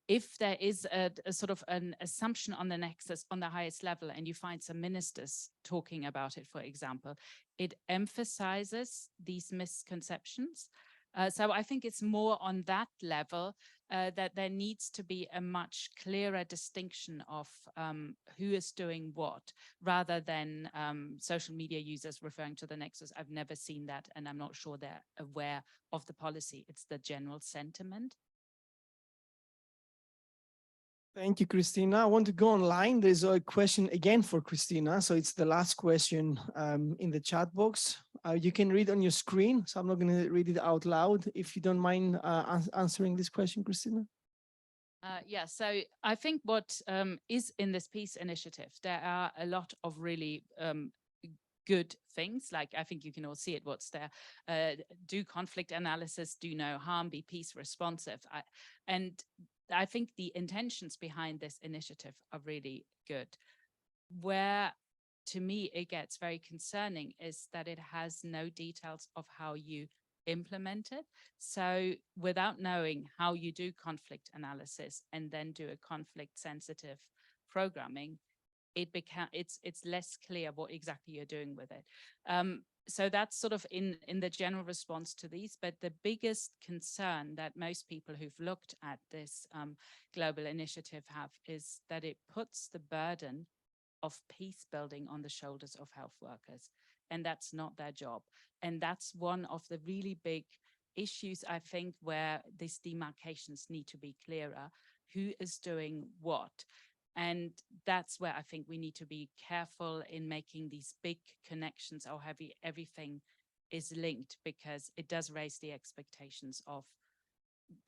S3: if there is a sort of an assumption on the nexus on the highest level, and you find some ministers talking about it, for example, it emphasizes these misconceptions. So I think it's more on that level that there needs to be a much clearer distinction of who is doing what, rather than social media users referring to the nexus. I've never seen that, and I'm not sure they're aware of the policy. It's the general sentiment.
S1: Thank you, Christina. I want to go online. There's a question again for Christina. So it's the last question in the chat box. You can read on your screen, so I'm not going to read it out loud. If you don't mind answering this question, Christina.
S3: Yeah, so I think what is in this peace initiative, there are a lot of really good things. Like, I think you can all see it, what's there. Do conflict analysis, do no harm, be peace responsive. And I think the intentions behind this initiative are really good. Where, to me, it gets very concerning is that it has no details of how you implement it. So without knowing how you do conflict analysis and then do a conflict sensitive programming, it's less clear what exactly you're doing with it. So that's sort of in the general response to these, but the biggest concern that most people who've looked at this global initiative have is that it puts the burden of peace building on the shoulders of health workers, and that's not their job. And that's one of the really big issues, I think, where these demarcations need to be clearer. Who is doing what? And that's where I think we need to be careful in making these big connections, or everything is linked, because it does raise the expectations of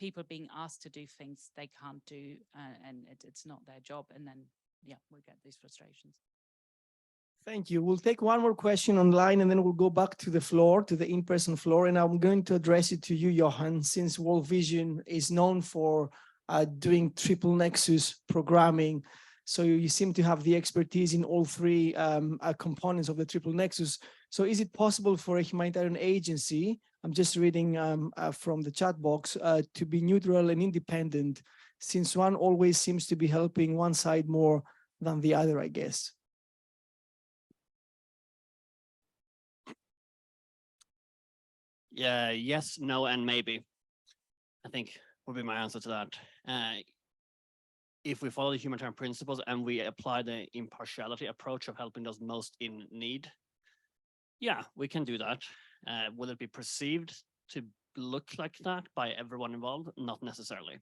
S3: people being asked to do things they can't do, and it's not their job. And then, yeah, we get these frustrations.
S1: Thank you. We'll take one more question online, and then we'll go back to the floor, to the in-person floor. And I'm going to address it to you, Johan, since World Vision is known for doing triple nexus programming. So you seem to have the expertise in all three components of the triple nexus. So is it possible for a humanitarian agency, I'm just reading from the chat box, to be neutral and independent, since one always seems to be helping one side more than the other, I guess?
S4: Yeah, yes, no, and maybe, I think would be my answer to that. If we follow the humanitarian principles and we apply the impartiality approach of helping those most in need, yeah, we can do that. Will it be perceived to look like that by everyone involved? Not necessarily.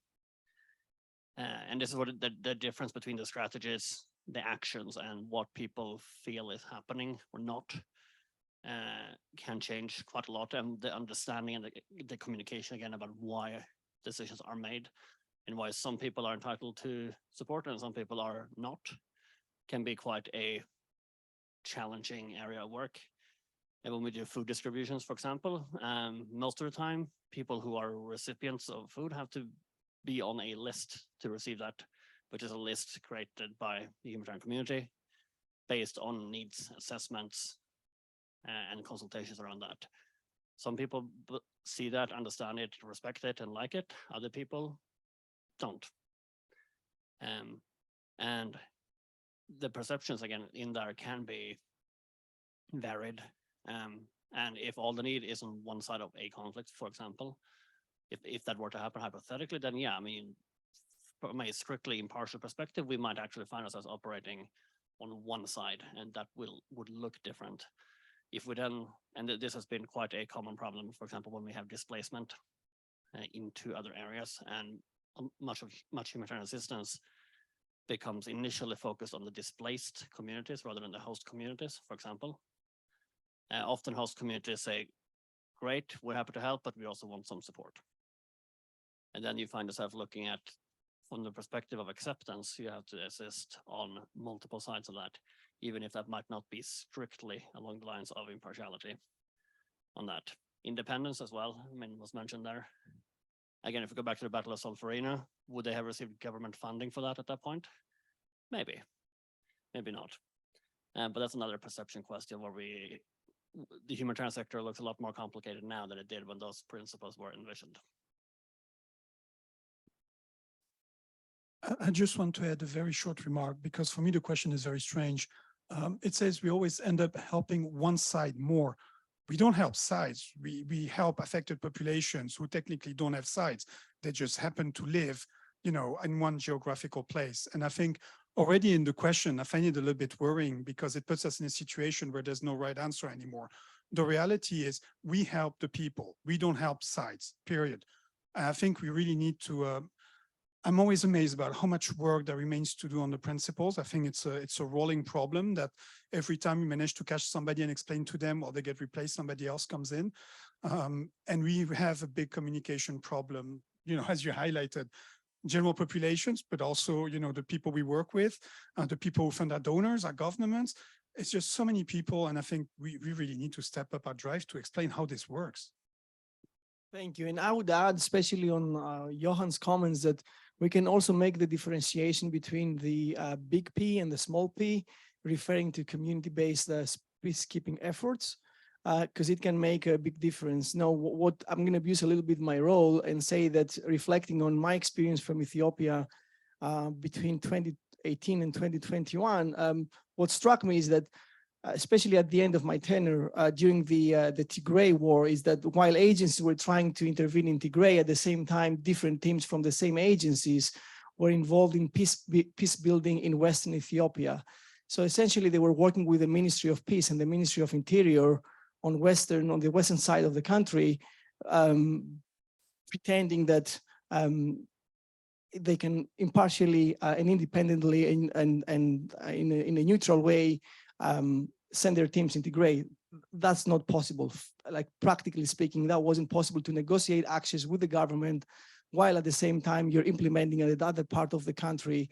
S4: And this is what the difference between the strategies, the actions, and what people feel is happening or not can change quite a lot. And the understanding and the communication, again, about why decisions are made and why some people are entitled to support and some people are not. can be quite a challenging area of work. And when we do food distributions, for example, most of the time, people who are recipients of food have to be on a list to receive that, which is a list created by the humanitarian community based on needs assessments and consultations around that. Some people see that, understand it, respect it, and like it. Other people don't. And the perceptions, again, in there can be varied. And if all the need is on one side of a conflict, for example, if that were to happen hypothetically, then yeah, I mean, from a strictly impartial perspective, we might actually find ourselves operating on one side, and that would look different. If we then, and this has been quite a common problem, for example, when we have displacement into other areas, and much humanitarian assistance becomes initially focused on the displaced communities rather than the host communities, for example. Often host communities say, great, we're happy to help, but we also want some support. And then you find yourself looking at, from the perspective of acceptance, you have to assist on multiple sides of that, even if that might not be strictly along the lines of impartiality on that. Independence as well, I mean, was mentioned there. Again, if we go back to the Battle of Solferino, would they have received government funding for that at that point? Maybe, maybe not. But that's another perception question where the humanitarian sector looks a lot more complicated now than it did when those principles were envisioned.
S2: I just want to add a very short remark, because for me, the question is very strange. It says we always end up helping one side more. We don't help sides. We help affected populations who technically don't have sides. They just happen to live, you know, in one geographical place. And I think already in the question, I find it a little bit worrying, because it puts us in a situation where there's no right answer anymore. The reality is we help the people. We don't help sides, period. I think we really need to, I'm always amazed about how much work there remains to do on the principles. I think it's a rolling problem that every time we manage to catch somebody and explain to them, or they get replaced, somebody else comes in. And we have a big communication problem, you know, as you highlighted, general populations, but also, you know, the people we work with, the people who fund our donors, our governments. It's just so many people. And I think we really need to step up our drive to explain how this works.
S1: Thank you. And I would add, especially on Johan's comments, that we can also make the differentiation between the big P and the small p, referring to community-based peacekeeping efforts, because it can make a big difference. Now, what I'm going to abuse a little bit my role and say that, reflecting on my experience from Ethiopia between 2018 and 2021, what struck me is that, especially at the end of my tenure during the Tigray war, is that while agencies were trying to intervene in Tigray, at the same time, different teams from the same agencies were involved in peace building in Western Ethiopia. So essentially, they were working with the Ministry of Peace and the Ministry of Interior on the western side of the country, pretending that they can impartially and independently and in a neutral way send their teams into Tigray. That's not possible. Like, practically speaking, that wasn't possible to negotiate actions with the government, while at the same time you're implementing in the other part of the country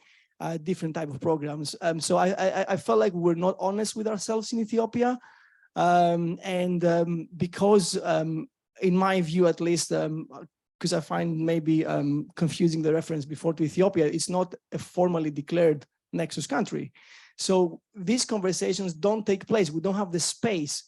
S1: different type of programs. So I felt like we're not honest with ourselves in Ethiopia. Because in my view, at least, because I find maybe confusing the reference before to Ethiopia, it's not a formally declared Nexus country. So these conversations don't take place. We don't have the space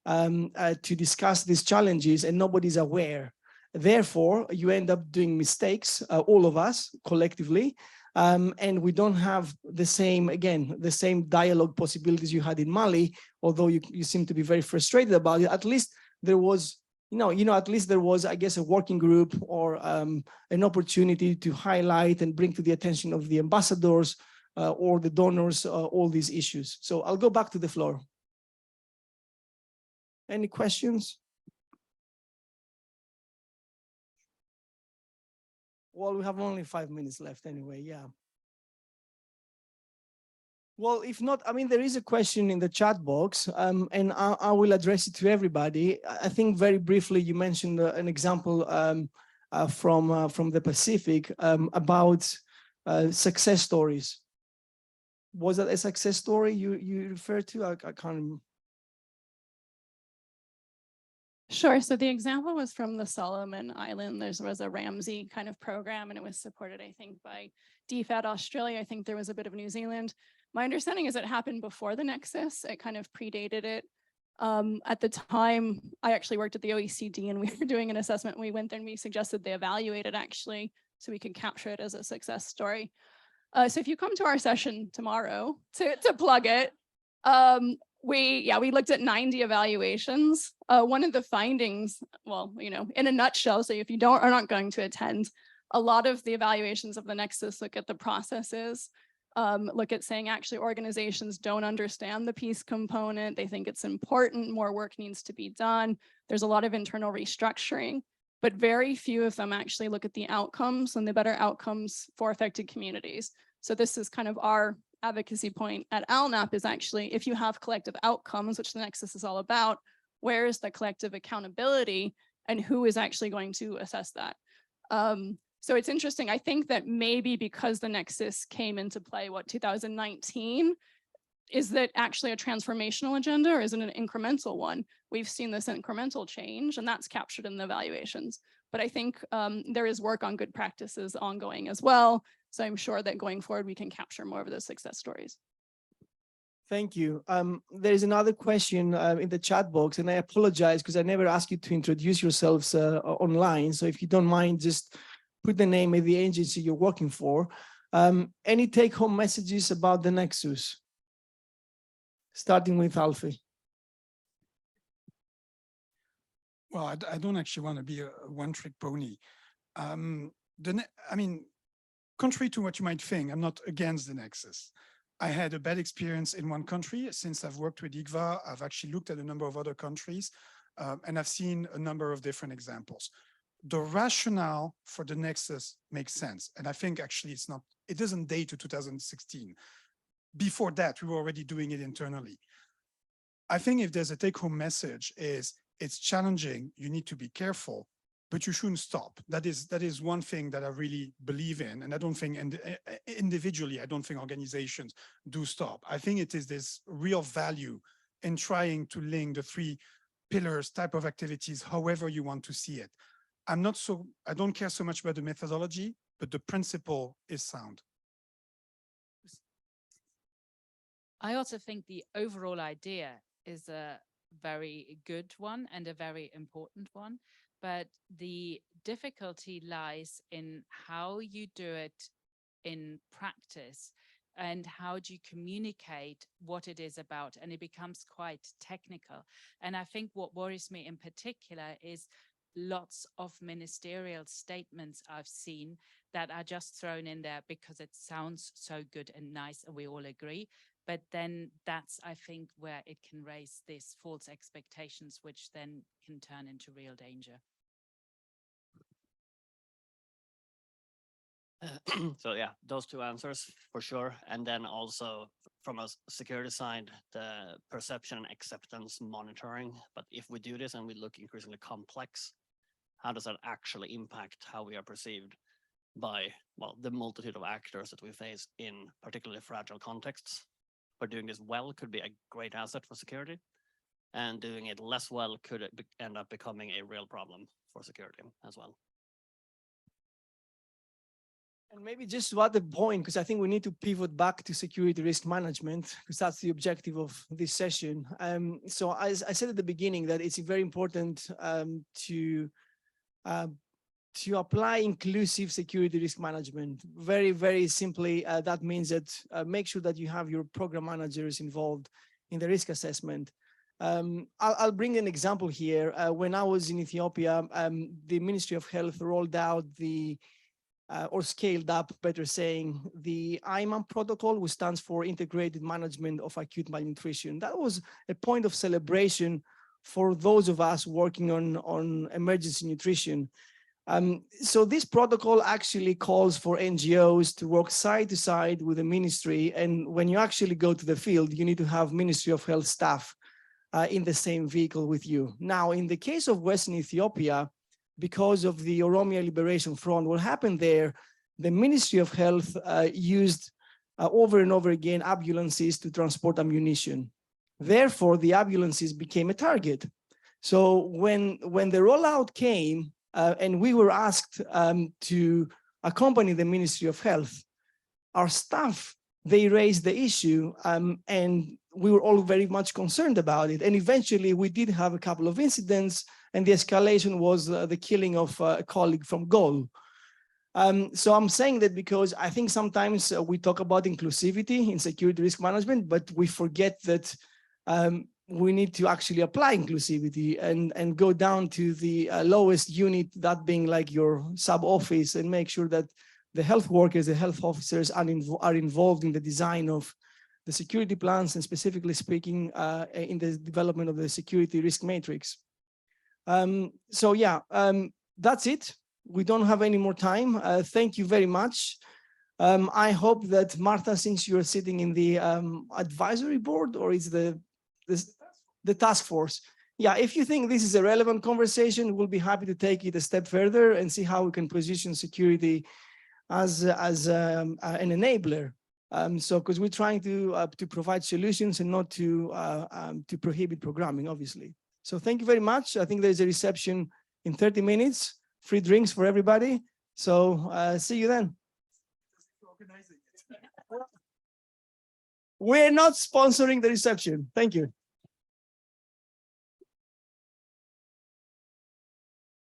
S1: to discuss these challenges, and nobody's aware. Therefore, you end up doing mistakes, all of us collectively, and we don't have the same, again, the same dialogue possibilities you had in Mali, although you seem to be very frustrated about it. At least there was, at least there was, I guess, a working group or an opportunity to highlight and bring to the attention of the ambassadors or the donors all these issues. So I'll go back to the floor. Any questions? Well, we have only 5 minutes left anyway, yeah. Well, if not, I mean, there is a question in the chat box, and I will address it to everybody. I think very briefly, you mentioned an example from the Pacific about success stories. Was that a success story you referred to? I can't.
S5: Sure. So the example was from the Solomon Island. There was a Ramsey kind of program, and it was supported, I think, by DFAT Australia. I think there was a bit of New Zealand. My understanding is it happened before the Nexus. It kind of predated it. At the time, I actually worked at the OECD, and we were doing an assessment. We went there and we suggested they evaluate it actually, so we could capture it as a success story. So if you come to our session tomorrow to plug it, we looked at 90 evaluations. One of the findings, well, you know, in a nutshell, so if you are not going to attend, a lot of the evaluations of the Nexus look at the processes, look at saying actually organizations don't understand the peace component. They think it's important, more work needs to be done. There's a lot of internal restructuring, but very few of them actually look at the outcomes and the better outcomes for affected communities. So this is kind of our advocacy point at ALNAP, is actually, if you have collective outcomes, which the Nexus is all about, where is the collective accountability and who is actually going to assess that? So it's interesting. I think that maybe because the Nexus came into play, 2019, is that actually a transformational agenda, or is it an incremental one? We've seen this incremental change, and that's captured in the evaluations. But I think there is work on good practices ongoing as well. So I'm sure that going forward, we can capture more of those success stories.
S1: Thank you. There's another question in the chat box, and I apologize because I never asked you to introduce yourselves online. So if you don't mind, just put the name of the agency you're working for. Any take-home messages about the Nexus? Starting with Alfie.
S2: Well, I don't actually want to be a one-trick pony. Contrary to what you might think, I'm not against the Nexus. I had a bad experience in one country. Since I've worked with IGVA, I've actually looked at a number of other countries, and I've seen a number of different examples. The rationale for the Nexus makes sense. And I think actually it doesn't date to 2016. Before that, we were already doing it internally. I think if there's a take-home message is, it's challenging, you need to be careful, but you shouldn't stop. That is one thing that I really believe in. And I don't think, individually, I don't think organizations do stop. I think it is this real value in trying to link the 3 pillars type of activities, however you want to see it. I don't care so much about the methodology, but the principle is sound.
S3: I also think the overall idea is a very good one and a very important one. But the difficulty lies in how you do it in practice and how do you communicate what it is about, and it becomes quite technical. And I think what worries me in particular is lots of ministerial statements I've seen that are just thrown in there because it sounds so good and nice and we all agree. But then that's, I think, where it can raise these false expectations, which then can turn into real danger.
S4: So yeah, those 2 answers for sure. And then also from a security side, the perception and acceptance monitoring. But if we do this and we look increasingly complex, how does that actually impact how we are perceived by, well, the multitude of actors that we face in particularly fragile contexts? But doing this well could be a great asset for security, and doing it less well could end up becoming a real problem for security as well.
S1: And maybe just to add the point, because I think we need to pivot back to security risk management, because that's the objective of this session. So as I said at the beginning, that it's very important to apply inclusive security risk management. Very, very simply, that means that make sure that you have your program managers involved in the risk assessment. I'll bring an example here. When I was in Ethiopia, the Ministry of Health rolled out or scaled up, better saying, the IMAM protocol, which stands for Integrated Management of Acute Malnutrition. That was a point of celebration for those of us working on emergency nutrition. So this protocol actually calls for NGOs to work side to side with the ministry. And when you actually go to the field, you need to have Ministry of Health staff in the same vehicle with you. Now, in the case of Western Ethiopia, because of the Oromia Liberation Front, what happened there, the Ministry of Health used over and over again ambulances to transport ammunition. Therefore, the ambulances became a target. So when the rollout came and we were asked to accompany the Ministry of Health, our staff, they raised the issue and we were all very much concerned about it. And eventually we did have a couple of incidents, and the escalation was the killing of a colleague from Gol. So I'm saying that because I think sometimes we talk about inclusivity in security risk management, but we forget that we need to actually apply inclusivity and go down to the lowest unit, that being like your sub-office, and make sure that the health workers, the health officers are involved in the design of the security plans, and specifically speaking in the development of the security risk matrix. So yeah, that's it. We don't have any more time. Thank you very much. I hope that Martha, since you're sitting in the advisory board, or is the task force. Yeah, if you think this is a relevant conversation, we'll be happy to take it a step further and see how we can position security as an enabler. So, because we're trying to provide solutions and not to prohibit programming, obviously. So thank you very much. I think there's a reception in 30 minutes, free drinks for everybody. So see you then. We're not sponsoring the reception. Thank you.